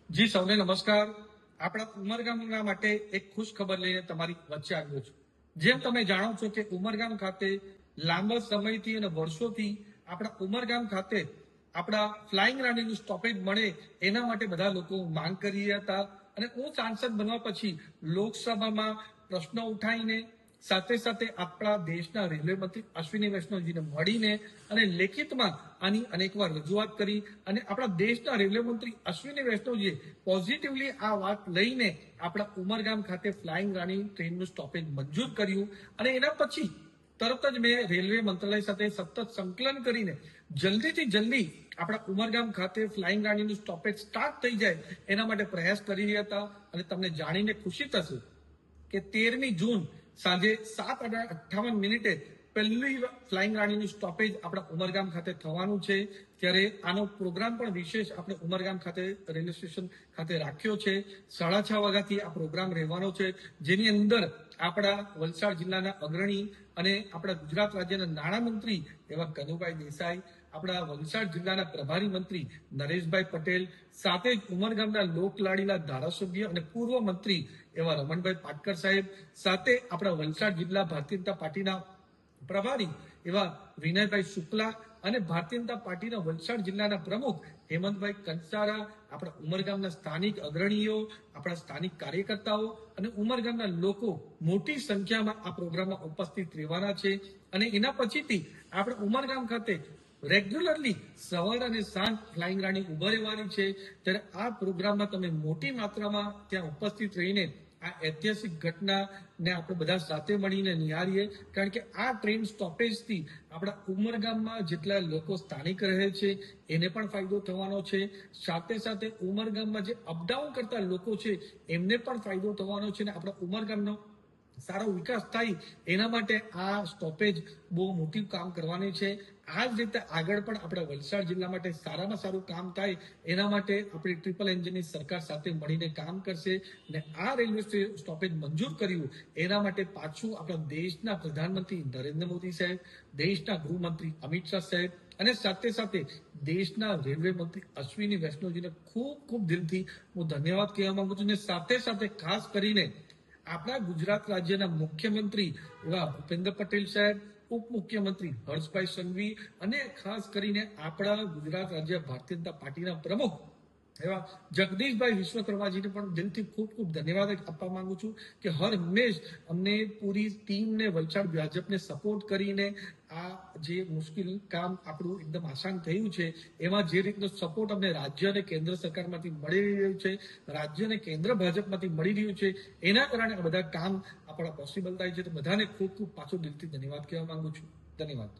જી સૌને નમસ્કાર। આપણા ઉમરગામના માટે એક ખુશ ખબર લઈને તમારી વચ્ચે આવ્યો છું। જેમ તમે જાણો છો કે ઉમરગામ ખાતે લાંબા સમયથી અને વર્ષોથી આપણા ઉમરગામ ખાતે આપણા ફ્લાઇંગ રાણીનું સ્ટોપેજ મળે એના માટે બધા લોકો માંગ કરી રહ્યા હતા। અને હું સાંસદ બનવા પછી લોકસભામાં પ્રશ્નો ઉઠાવીને સાથે સાથે આપણા દેશના રેલવે મંત્રી અશ્વિની વૈષ્ણવજીને મળીને અને લેખિતમાં આની અનેકવાર રજૂઆત કરી અને આપણા દેશના રેલવે મંત્રી અશ્વિની વૈષ્ણવજીએ પોઝિટિવલી આ વાત લઈને આપણા ઉમરગામ ખાતે ફ્લાઇંગ રાણી ટ્રેનનું સ્ટોપેજ મંજૂર કર્યું। અને એના પછી તરત જ મેં રેલવે મંત્રાલય સાથે સતત સંકલન કરીને જલ્દીથી જલ્દી આપણા ઉમરગામ ખાતે ફ્લાઇંગ રાણીનું સ્ટોપેજ સ્ટાર્ટ થઈ જાય એના માટે પ્રયાસ કરી રહ્યા હતા। અને તમને જાણીને ખુશી થશે કે 13મી જૂન સાંજે 7:58 પહેલી ફ્લાઇંગ રાણીનું સ્ટોપેજ આપણા ઉમરગામ ખાતે થવાનું છે। ત્યારે આનો પ્રોગ્રામ પણ વિશેષ આપણે ઉમરગામ ખાતે રેલવે સ્ટેશન ખાતે રાખ્યો છે। 6:30 વાગ્યાથી આ પ્રોગ્રામ રહેવાનો છે, જેની અંદર આપણા વલસાડ જિલ્લાના અગ્રણી અને આપણા ગુજરાત રાજ્યના નાણામંત્રી એવા કનુભાઈ દેસાઈ, આપણા વલસાડ જિલ્લાના પ્રભારી મંત્રી નરેશભાઈ પટેલ, સાથે જ ઉમરગામના લોકલાડીલા ધારાસભ્ય અને પૂર્વ મંત્રી એવા રમણભાઈ પાટકર સાહેબ, સાથે આપણા વલસાડ જિલ્લા ભારતીય જનતા પાર્ટીના પ્રભારી એવા વિનયભાઈ શુક્લા અને ભારતીય જનતા પાર્ટીના વલસાડ જિલ્લાના પ્રમુખ હેમંતભાઈ કંસારા, આપણા ઉમરગામના સ્થાનિક અગ્રણીઓ, આપણા સ્થાનિક કાર્યકર્તાઓ અને ઉમરગામના લોકો મોટી સંખ્યામાં આ પ્રોગ્રામમાં ઉપસ્થિત રહેવાના છે। અને એના પછીથી આપણે ઉમરગામ ખાતે રેગ્યુલરલી સવાર અને સાંજ ફ્લાઇંગ રાણી ઉભા રહેવાની છે। ત્યારે આ પ્રોગ્રામમાં તમે મોટી માત્રામાં ત્યાં ઉપસ્થિત રહીને આ ઐતિહાસિક ઘટનાને આપણે બધા સાથે મળીને નિહાળીએ। કારણ કે આ ટ્રેન સ્ટોપેજથી આપણા ઉમરગામમાં જેટલા લોકો સ્થાનિક રહે છે એને પણ ફાયદો થવાનો છે, સાથે સાથે ઉમરગામમાં જે અપડાઉન કરતા લોકો છે એમને પણ ફાયદો થવાનો છે અને આપણા ઉમરગામનો સારો વિકાસ થાય એના માટે આ સ્ટોપેજ બહુ મોટી કામ કરવાની છે। આ જ રીતે આગળ પણ આપણા વલસાડ જિલ્લા માટે સારામાં સારું કામ થાય એના માટે આપણી ટ્રિપલ એન્જિનની સરકાર સાથે મળીને કામ કરશે। અને આ રેલવે સ્ટોપેજ મંજૂર કર્યું એના માટે પાછું આપણા દેશના પ્રધાનમંત્રી નરેન્દ્ર મોદી સાહેબ, દેશના ગૃહમંત્રી અમિત શાહ સાહેબ અને સાથે સાથે દેશના રેલવે મંત્રી અશ્વિની વૈષ્ણવજીને ખૂબ ખૂબ દિલથી હું ધન્યવાદ કહેવા માંગુ છું। અને સાથે સાથે ખાસ કરીને આપણા ગુજરાત રાજ્યના મુખ્યમંત્રી એવા ભૂપેન્દ્ર પટેલ સાહેબ, ઉપમુખ્યમંત્રી હર્ષભાઈ સંઘવી અને ખાસ કરીને આપણા ગુજરાત રાજ્ય ભારતીય જનતા પાર્ટીના પ્રમુખ એવા જગદીશભાઈ વિશ્વકર્માજીને પણ દિલથી ખૂબ ખૂબ ધન્યવાદ આપવા માંગુ છું કે હર હંમેશ અમને પૂરી ટીમને વલસાડ ભાજપને સપોર્ટ કરીને આ જે મુશ્કેલ કામ આપણું એકદમ આસાન થયું છે એમાં જે રીતનો સપોર્ટ અમને રાજ્ય અને કેન્દ્ર સરકારમાંથી મળી રહ્યો છે, રાજ્ય અને કેન્દ્ર ભાજપમાંથી મળી રહ્યું છે, એના કારણે આ બધા કામ આપણા પોસિબલ થાય છે। તો બધાને ખૂબ ખૂબ પાછો દિલથી ધન્યવાદ કહેવા માંગુ છું। ધન્યવાદ।